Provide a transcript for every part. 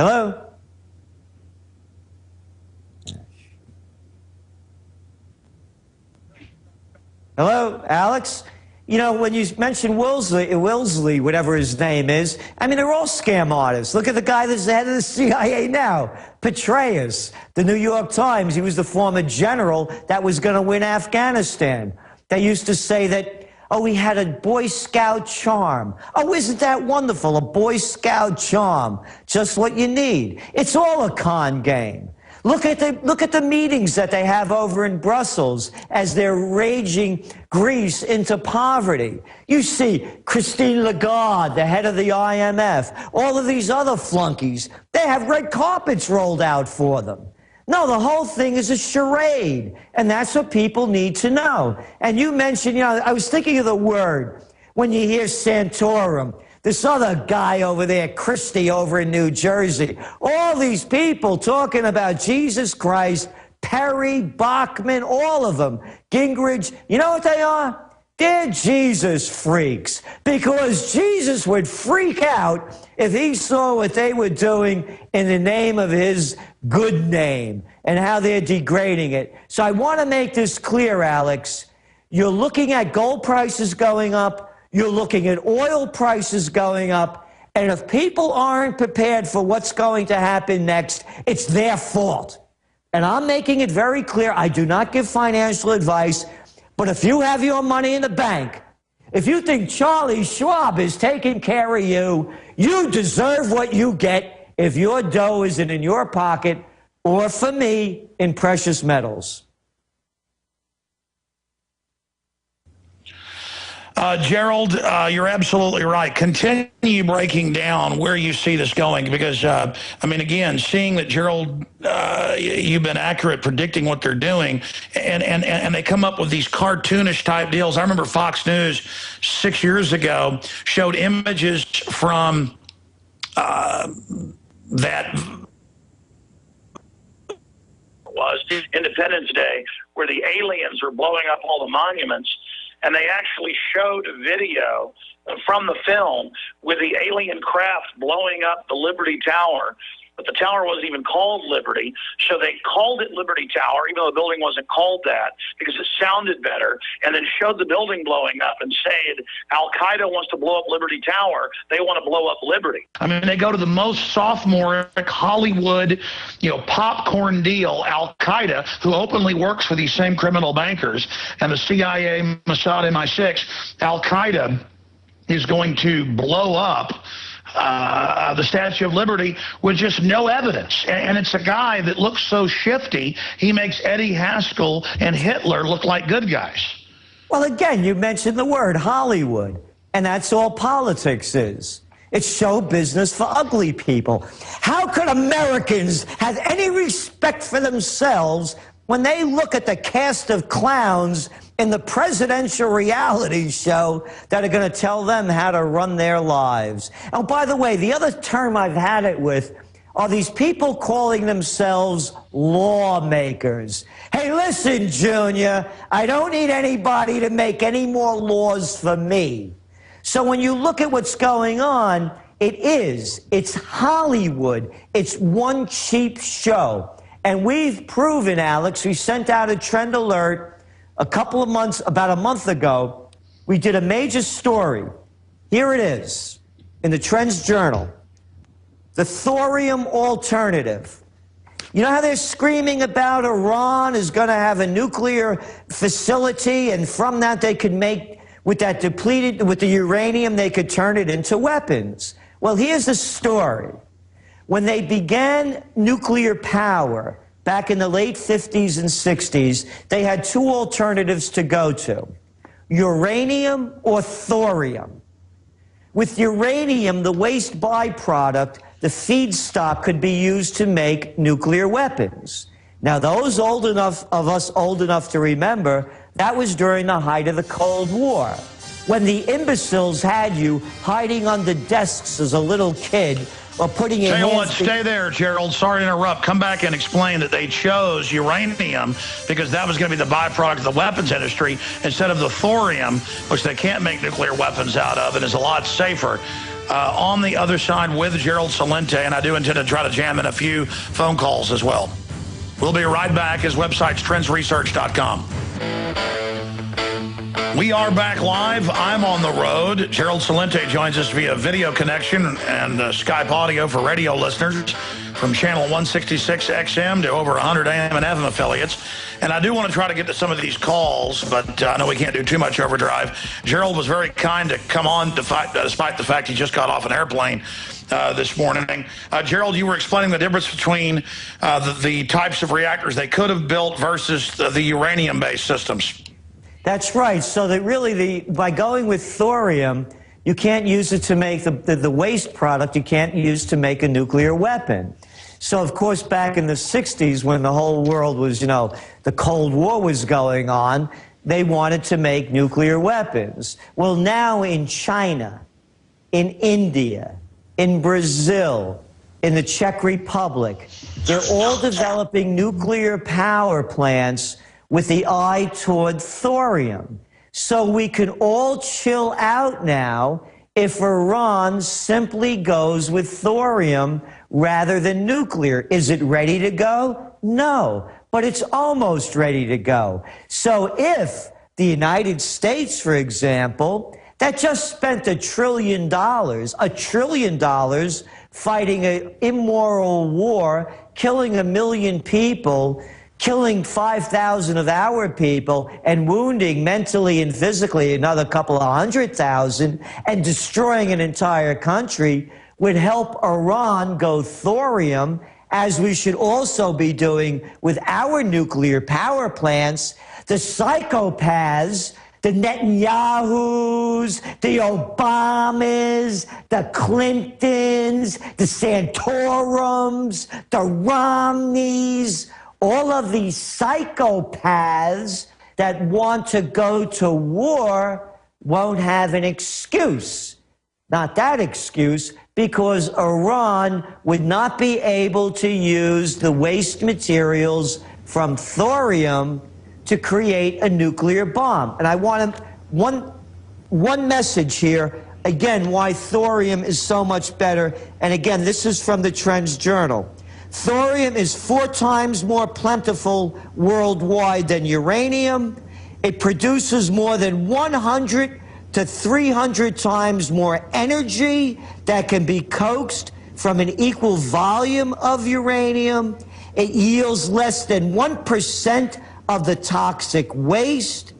Hello? Hello, Alex? You know, when you mention Wilsley, whatever his name is, I mean, they're all scam artists. Look at the guy that's the head of the CIA now, Petraeus, the New York Times. He was the former general that was going to win Afghanistan. They used to say that, oh, he had a Boy Scout charm. Oh, isn't that wonderful? A Boy Scout charm. Just what you need. It's all a con game. Look at the meetings that they have over in Brussels as they're raging Greece into poverty. You see Christine Lagarde, the head of the IMF, all of these other flunkies, they have red carpets rolled out for them. No, the whole thing is a charade, and that's what people need to know. And you mentioned, you know, I was thinking of the word when you hear Santorum. This other guy over there, Christie over in New Jersey, all these people talking about Jesus Christ, Perry, Bachman, all of them, Gingrich, you know what they are? They're Jesus freaks, because Jesus would freak out if he saw what they were doing in the name of his good name and how they're degrading it. So I want to make this clear, Alex. You're looking at gold prices going up. You're looking at oil prices going up, and if people aren't prepared for what's going to happen next, it's their fault. And I'm making it very clear, I do not give financial advice, but if you have your money in the bank, if you think Charlie Schwab is taking care of you, you deserve what you get if your dough isn't in your pocket, or for me, in precious metals. Gerald, you're absolutely right. Continue breaking down where you see this going, because, I mean, again, seeing that, Gerald, you've been accurate predicting what they're doing, and they come up with these cartoonish type deals. I remember Fox News 6 years ago showed images from that was Independence Day, where the aliens are blowing up all the monuments. And they actually showed a video from the film with the alien craft blowing up the Liberty Tower. But the tower wasn't even called Liberty, so they called it Liberty Tower, even though the building wasn't called that, because it sounded better, and then showed the building blowing up and said, Al-Qaeda wants to blow up Liberty Tower, they want to blow up Liberty. I mean, they go to the most sophomoric Hollywood, popcorn deal, Al-Qaeda, who openly works for these same criminal bankers, and the CIA, Mossad, MI6, Al-Qaeda is going to blow up the Statue of Liberty with just no evidence. And it's a guy that looks so shifty, he makes Eddie Haskell and Hitler look like good guys. Well, again, you mentioned the word Hollywood, and that's all politics is. It's show business for ugly people. How could Americans have any respect for themselves when they look at the cast of clowns in the presidential reality show that are going to tell them how to run their lives? Oh, by the way, the other term I've had it with are these people calling themselves lawmakers. Hey, listen, Junior, I don't need anybody to make any more laws for me. So when you look at what's going on, it's Hollywood. It's one cheap show. And we've proven, Alex, we sent out a trend alert about a month ago. We did a major story. Here it is in the Trends Journal. The thorium alternative. You know how they're screaming about Iran is going to have a nuclear facility, and from that they could make, with the uranium, they could turn it into weapons. Well, here's the story. When they began nuclear power back in the late 50s and 60s, they had two alternatives to go to: uranium or thorium. With uranium, the waste byproduct, the feedstock, could be used to make nuclear weapons. Now, those of us old enough to remember, that was during the height of the Cold War, when the imbeciles had you hiding under desks as a little kid, or putting your Tell you what, stay there, Gerald. Sorry to interrupt. Come back and explain that they chose uranium because that was going to be the byproduct of the weapons industry instead of the thorium, which they can't make nuclear weapons out of and is a lot safer. on the other side with Gerald Celente, and I do intend to try to jam in a few phone calls as well. We'll be right back. His website's trendsresearch.com. We are back live. I'm on the road. Gerald Celente joins us via video connection and Skype audio for radio listeners from channel 166 XM to over 100 AM and FM affiliates. And I do want to try to get to some of these calls, but I know we can't do too much overdrive. Gerald was very kind to come on despite the fact he just got off an airplane this morning. Gerald, you were explaining the difference between the types of reactors they could have built versus the uranium-based systems. That's right. So that really, by going with thorium, you can't use it to make the waste product you can't use to make a nuclear weapon. So, of course, back in the 60s, when the whole world was, the Cold War was going on, they wanted to make nuclear weapons. Well, now in China, in India, in Brazil, in the Czech Republic, they're all developing nuclear power plants with the eye toward thorium. So we can all chill out now if Iran simply goes with thorium rather than nuclear. Is it ready to go? No, but it's almost ready to go. So if the United States, for example, that just spent $1 trillion fighting an immoral war, killing 1 million people, killing 5,000 of our people, and wounding mentally and physically another couple of 100,000, and destroying an entire country, would help Iran go thorium, as we should also be doing with our nuclear power plants. The psychopaths, the Netanyahus, the Obamas, the Clintons, the Santorums, the Romneys, all of these psychopaths that want to go to war won't have an excuse. Not that excuse, because Iran would not be able to use the waste materials from thorium to create a nuclear bomb. And I want one message here, again, why thorium is so much better. And again, this is from the Trends Journal. Thorium is 4 times more plentiful worldwide than uranium. It produces more than 100 to 300 times more energy that can be coaxed from an equal volume of uranium. It yields less than 1% of the toxic waste.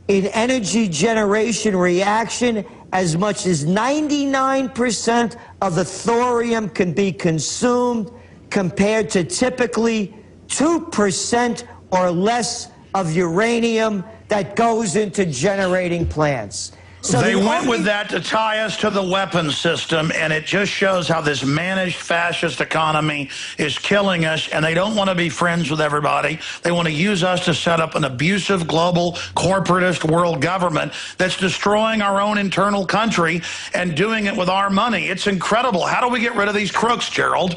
In energy generation reaction, as much as 99% of the thorium can be consumed, compared to typically 2% or less of uranium that goes into generating plants. So they went with that to tie us to the weapons system, and it just shows how this managed fascist economy is killing us, and they don't want to be friends with everybody. They want to use us to set up an abusive global corporatist world government that's destroying our own internal country and doing it with our money. It's incredible. How do we get rid of these crooks, Gerald?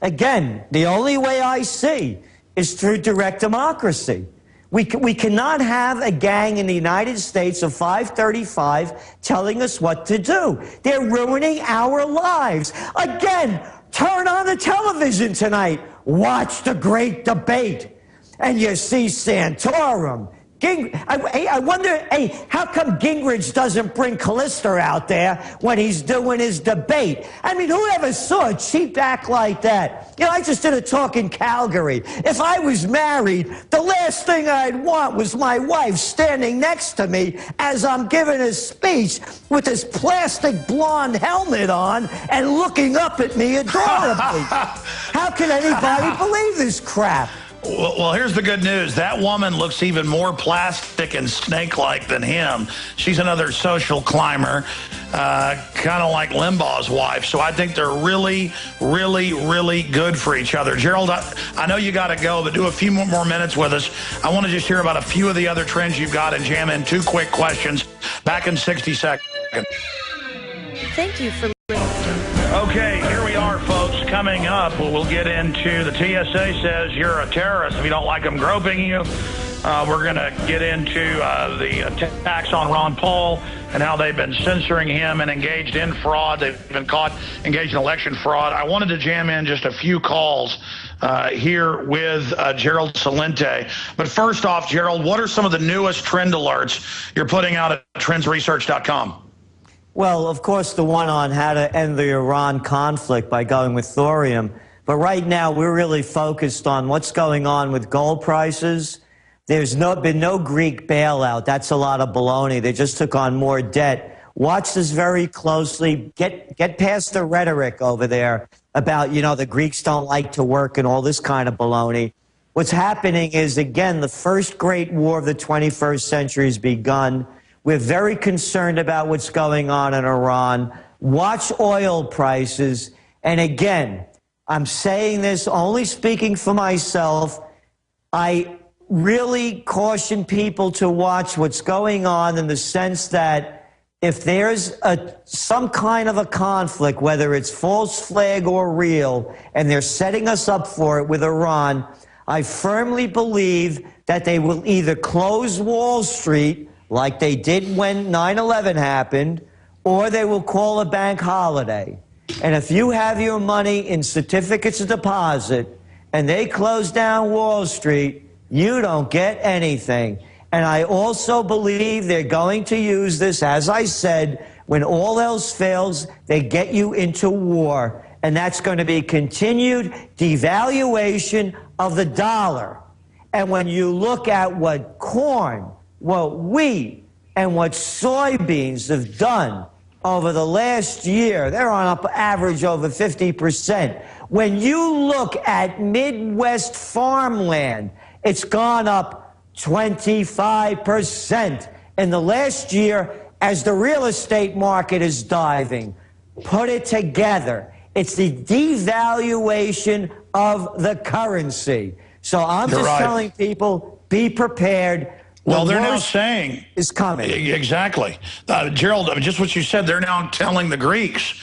Again, the only way I see is through direct democracy. We cannot have a gang in the United States of 535 telling us what to do. They're ruining our lives. Again, turn on the television tonight. Watch the great debate. And you see Santorum. I wonder, how come Gingrich doesn't bring Callister out there when he's doing his debate? I mean, who ever saw a cheap act like that? I just did a talk in Calgary. If I was married, the last thing I'd want was my wife standing next to me as I'm giving a speech with this plastic blonde helmet on and looking up at me adorably. How can anybody believe this crap? Well, here's the good news. That woman looks even more plastic and snake-like than him. She's another social climber, kind of like Limbaugh's wife. So I think they're really, really, really good for each other. Gerald, I know you got to go, but do a few more minutes with us. I want to just hear about a few of the other trends you've got and jam in 2 quick questions. Back in 60 seconds. Thank you for listening. Okay, here we are, folks. Coming up, we'll get into the TSA says you're a terrorist if you don't like them groping you. We're going to get into the attacks on Ron Paul and how they've been censoring him and engaged in fraud. They've been caught engaged in election fraud. I wanted to jam in just a few calls here with Gerald Celente. But first off, Gerald, what are some of the newest trend alerts you're putting out at trendsresearch.com? Well, of course, the one on how to end the Iran conflict by going with thorium. But right now, we're really focused on what's going on with gold prices. There's been no Greek bailout. That's a lot of baloney. They just took on more debt. Watch this very closely. Get past the rhetoric over there about, you know, the Greeks don't like to work and all this kind of baloney. What's happening is, again, the first great war of the 21st century has begun. We're very concerned about what's going on in Iran. Watch oil prices. And again, I'm saying this only speaking for myself. I really caution people to watch what's going on in the sense that if there's some kind of a conflict, whether it's false flag or real, and they're setting us up for it with Iran, I firmly believe that they will either close Wall Street like they did when 9/11 happened, or they will call a bank holiday. And if you have your money in certificates of deposit and they close down Wall Street, you don't get anything. And I also believe they're going to use this, as I said, when all else fails, they get you into war. And that's going to be continued devaluation of the dollar. And when you look at what corn, what wheat, and what soybeans have done over the last year, they're on up average over 50%. When you look at Midwest farmland, it's gone up 25% in the last year as the real estate market is diving. Put it together. It's the devaluation of the currency. So I'm just telling people, be prepared. Well, they're now saying is coming. Exactly. Gerald, I mean, just what you said, they're now telling the Greeks,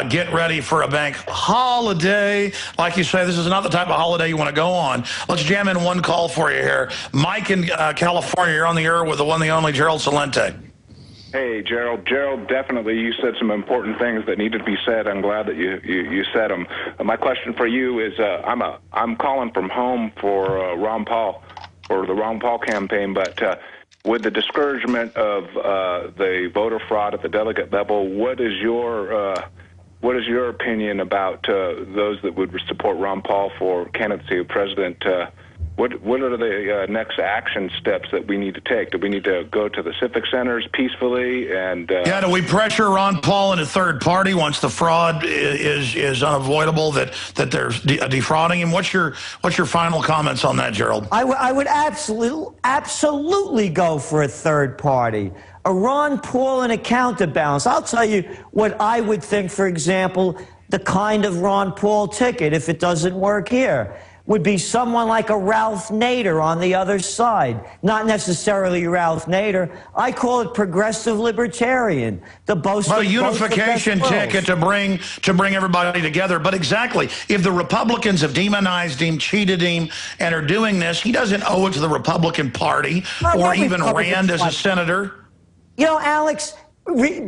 get ready for a bank holiday. Like you say, this is not the type of holiday you want to go on. Let's jam in one call for you here. Mike in California, you're on the air with the one, the only Gerald Celente. Hey, Gerald. Gerald, definitely you said some important things that needed to be said. I'm glad that you said them. My question for you is, I'm calling from home for Ron Paul, for the Ron Paul campaign, but with the discouragement of the voter fraud at the delegate level, what is your opinion about those that would support Ron Paul for candidacy of president? What are the next action steps that we need to take? Do we need to go to the civic centers peacefully? And yeah, do we pressure Ron Paul into third party once the fraud is unavoidable, that they're defrauding him? What's your final comments on that, Gerald? I would absolutely go for a third party. A Ron Paul and a counterbalance. I'll tell you what I would think, for example, the kind of Ron Paul ticket, if it doesn't work here, would be someone like a Ralph Nader on the other side. Not necessarily Ralph Nader. I call it progressive libertarian. The unification ticket to bring everybody together. But exactly, if the Republicans have demonized him, cheated him, and are doing this, he doesn't owe it to the Republican Party or even Rand as a senator. You know, Alex,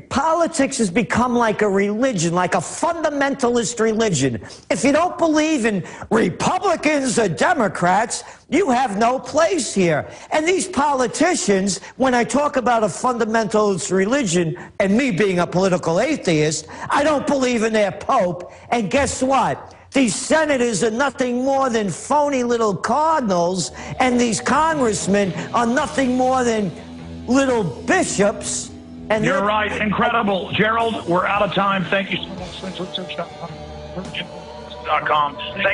politics has become like a religion, like a fundamentalist religion. If you don't believe in Republicans or Democrats, you have no place here. And these politicians, when I talk about a fundamentalist religion, and me being a political atheist, I don't believe in their pope. And guess what? These senators are nothing more than phony little cardinals, and these congressmen are nothing more than little bishops. And you're right. Incredible. Gerald, we're out of time. Thank you so much. Thank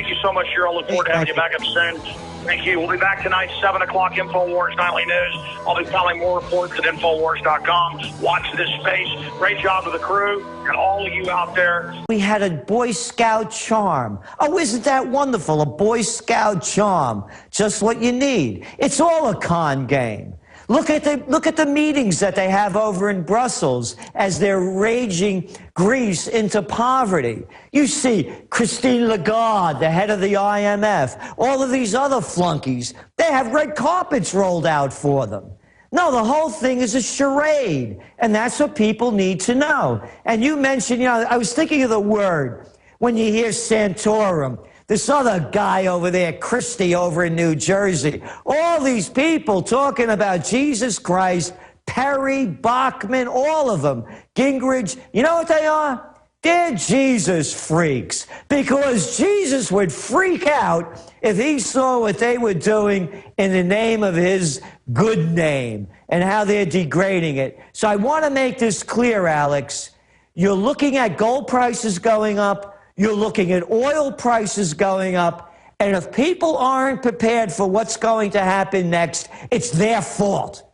you so much, Gerald. Look forward to having you back up soon. Thank you. We'll be back tonight, 7 o'clock, InfoWars Nightly News. I'll be filing more reports at InfoWars.com. Watch this space. Great job to the crew and all of you out there. We had a Boy Scout charm. Oh, isn't that wonderful? A Boy Scout charm. Just what you need. It's all a con game. Look at the meetings that they have over in Brussels as they're raging Greece into poverty. You see Christine Lagarde, the head of the IMF, all of these other flunkies, they have red carpets rolled out for them. No, the whole thing is a charade, and that's what people need to know. And you mentioned, you know, I was thinking of the word when you hear Santorum. This other guy over there, Christie, over in New Jersey. All these people talking about Jesus Christ, Perry, Bachman, all of them, Gingrich. You know what they are? They're Jesus freaks, because Jesus would freak out if he saw what they were doing in the name of his good name and how they're degrading it. So I want to make this clear, Alex. You're looking at gold prices going up. You're looking at oil prices going up. And if people aren't prepared for what's going to happen next, it's their fault.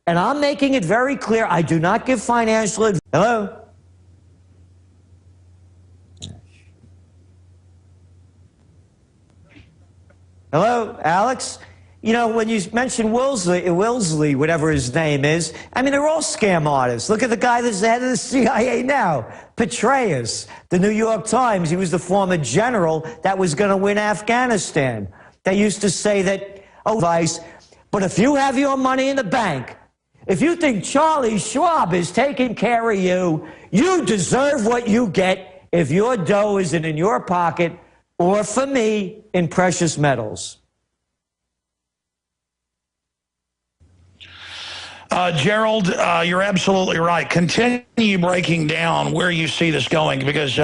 And I'm making it very clear. I do not give financial advice. Hello? Hello, Alex? You know, when you mention Wilsley, whatever his name is, I mean, they're all scam artists. Look at the guy that's the head of the CIA now, Petraeus, the New York Times. He was the former general that was going to win Afghanistan. They used to say that, oh, vice, but if you have your money in the bank, if you think Charlie Schwab is taking care of you, you deserve what you get if your dough isn't in your pocket or, for me, in precious metals. Gerald, you're absolutely right. Continue breaking down where you see this going, because